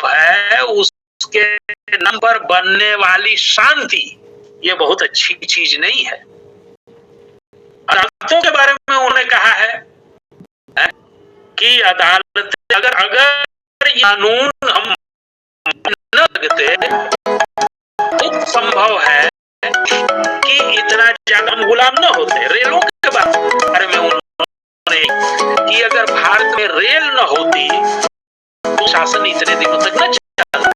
है उसके नाम पर बनने वाली शांति ये बहुत अच्छी चीज नहीं है। अदालतों के बारे में उन्होंने कहा है कि अदालत अगर ये कानून हम न लगते तो संभव है कि इतना ज्यादा हम गुलाम न होते। रेलों के बारे में उन्होंने कि अगर भारत में रेल न होती तो शासन इतने दिनों तक न चलता।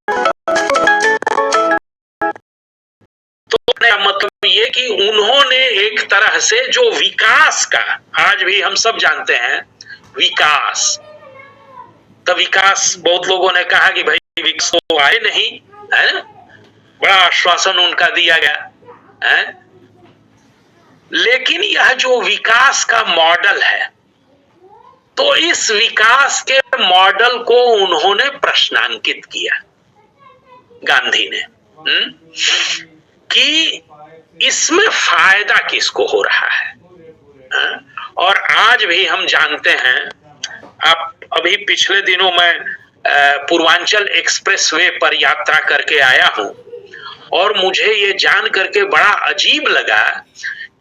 तो मतलब ये कि उन्होंने एक तरह से जो विकास का, आज भी हम सब जानते हैं विकास, तो विकास बहुत लोगों ने कहा कि भाई विकास तो आए नहीं है, बड़ा आश्वासन उनका दिया गया है, लेकिन यह जो विकास का मॉडल है, तो इस विकास के मॉडल को उन्होंने प्रश्नांकित किया गांधी ने कि इसमें फायदा किसको हो रहा है। और आज भी हम जानते हैं, आप अभी पिछले दिनों मैं पूर्वांचल एक्सप्रेसवे पर यात्रा करके आया हूं और मुझे ये जान करके बड़ा अजीब लगा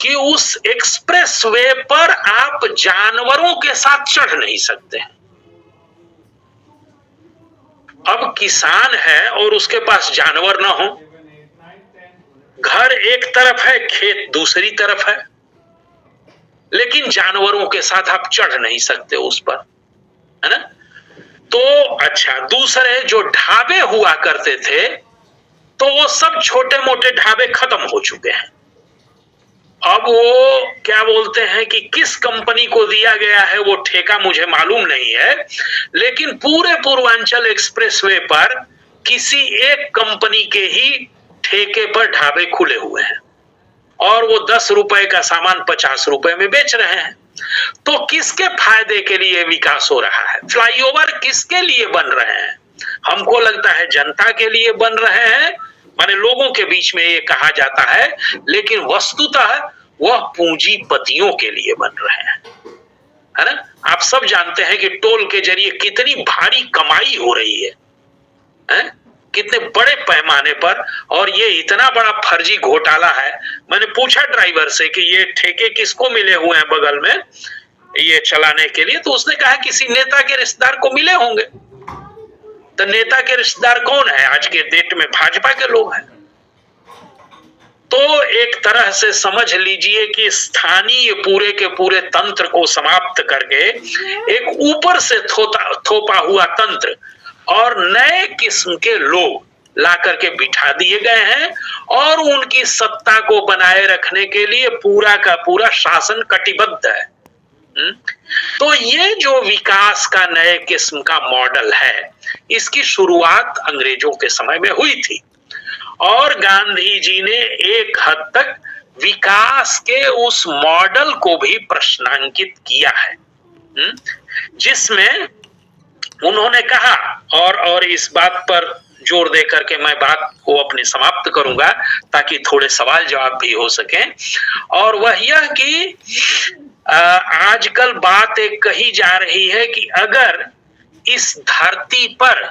कि उस एक्सप्रेसवे पर आप जानवरों के साथ चढ़ नहीं सकते। अब किसान है और उसके पास जानवर ना हो, घर एक तरफ है, खेत दूसरी तरफ है, लेकिन जानवरों के साथ आप चढ़ नहीं सकते उस पर, है ना। तो अच्छा, दूसरे जो ढाबे हुआ करते थे तो वो सब छोटे मोटे ढाबे खत्म हो चुके हैं। अब वो क्या बोलते हैं कि किस कंपनी को दिया गया है वो ठेका मुझे मालूम नहीं है, लेकिन पूरे पूर्वांचल एक्सप्रेसवे पर किसी एक कंपनी के ही ठेके पर ढाबे खुले हुए हैं और वो 10 रुपए का सामान 50 रुपए में बेच रहे हैं। तो किसके फायदे के लिए विकास हो रहा है? फ्लाईओवर किसके लिए बन रहे हैं? हमको लगता है जनता के लिए बन रहे हैं, माने लोगों के बीच में ये कहा जाता है, लेकिन वस्तुतः वह पूंजीपतियों के लिए बन रहे हैं, है ना। आप सब जानते हैं कि टोल के जरिए कितनी भारी कमाई हो रही है? कितने बड़े पैमाने पर, और ये इतना बड़ा फर्जी घोटाला है। मैंने पूछा ड्राइवर से कि ये ठेके किसको मिले हुए हैं बगल में ये चलाने के लिए, तो उसने कहा किसी नेता के रिश्तेदार को मिले होंगे। तो नेता के रिश्तेदार कौन है? आज के डेट में भाजपा के लोग हैं। तो एक तरह से समझ लीजिए कि स्थानीय पूरे के पूरे तंत्र को समाप्त करके एक ऊपर से थोपा हुआ तंत्र और नए किस्म के लोग ला करके बिठा दिए गए हैं और उनकी सत्ता को बनाए रखने के लिए पूरा का पूरा शासन कटिबद्ध है। तो ये जो विकास का नए किस्म का मॉडल है, इसकी शुरुआत अंग्रेजों के समय में हुई थी और गांधी जी ने एक हद तक विकास के उस मॉडल को भी प्रश्नांकित किया है, जिसमें उन्होंने कहा, और इस बात पर जोर दे करके मैं बात को अपनी समाप्त करूंगा ताकि थोड़े सवाल जवाब भी हो सके, और वह यह कि आजकल बात एक कही जा रही है कि अगर इस धरती पर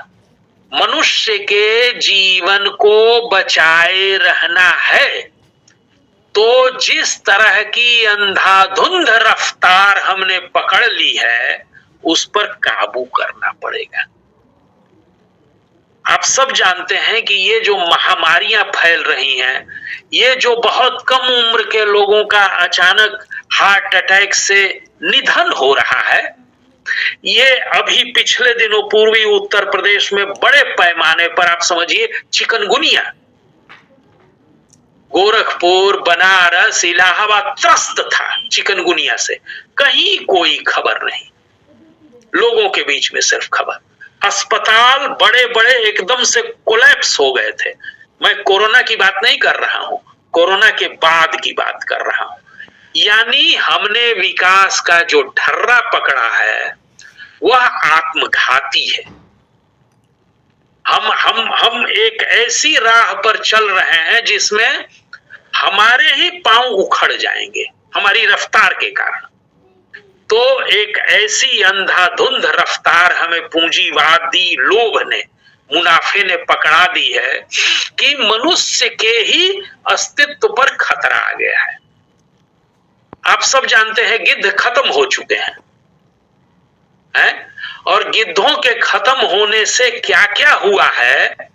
मनुष्य के जीवन को बचाए रहना है तो जिस तरह की अंधाधुंध रफ्तार हमने पकड़ ली है उस पर काबू करना पड़ेगा। आप सब जानते हैं कि ये जो महामारियां फैल रही हैं, ये जो बहुत कम उम्र के लोगों का अचानक हार्ट अटैक से निधन हो रहा है, ये अभी पिछले दिनों पूर्वी उत्तर प्रदेश में बड़े पैमाने पर आप समझिए चिकनगुनिया, गोरखपुर, बनारस, इलाहाबाद त्रस्त था चिकनगुनिया से, कहीं कोई खबर नहीं, लोगों के बीच में सिर्फ खबर। अस्पताल बड़े बड़े एकदम से कोलैप्स हो गए थे। मैं कोरोना की बात नहीं कर रहा हूं, कोरोना के बाद की बात कर रहा हूं। यानी हमने विकास का जो ढर्रा पकड़ा है वह आत्मघाती है। हम एक ऐसी राह पर चल रहे हैं जिसमें हमारे ही पांव उखड़ जाएंगे हमारी रफ्तार के कारण। तो एक ऐसी अंधाधुंध रफ्तार हमें पूंजीवादी लोभ ने मुनाफे ने पकड़ा दी है कि मनुष्य के ही अस्तित्व पर खतरा आ गया है। आप सब जानते हैं गिद्ध खत्म हो चुके हैं, और गिद्धों के खत्म होने से क्या क्या हुआ है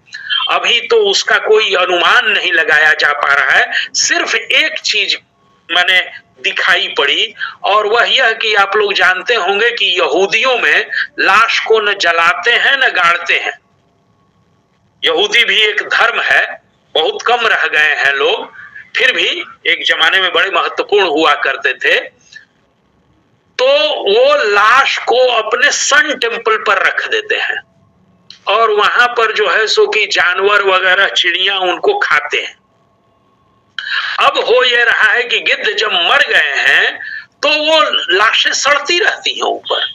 अभी तो उसका कोई अनुमान नहीं लगाया जा पा रहा है। सिर्फ एक चीज मैंने दिखाई पड़ी, और वह यह कि आप लोग जानते होंगे कि यहूदियों में लाश को न जलाते हैं न गाड़ते हैं। यहूदी भी एक धर्म है, बहुत कम रह गए हैं लोग, फिर भी एक जमाने में बड़े महत्वपूर्ण हुआ करते थे। तो वो लाश को अपने सन टेम्पल पर रख देते हैं और वहां पर जो है सो कि जानवर वगैरह चिड़िया उनको खाते हैं। अब हो ये रहा है कि गिद्ध जब मर गए हैं तो वो लाशें सड़ती रहती हैं ऊपर,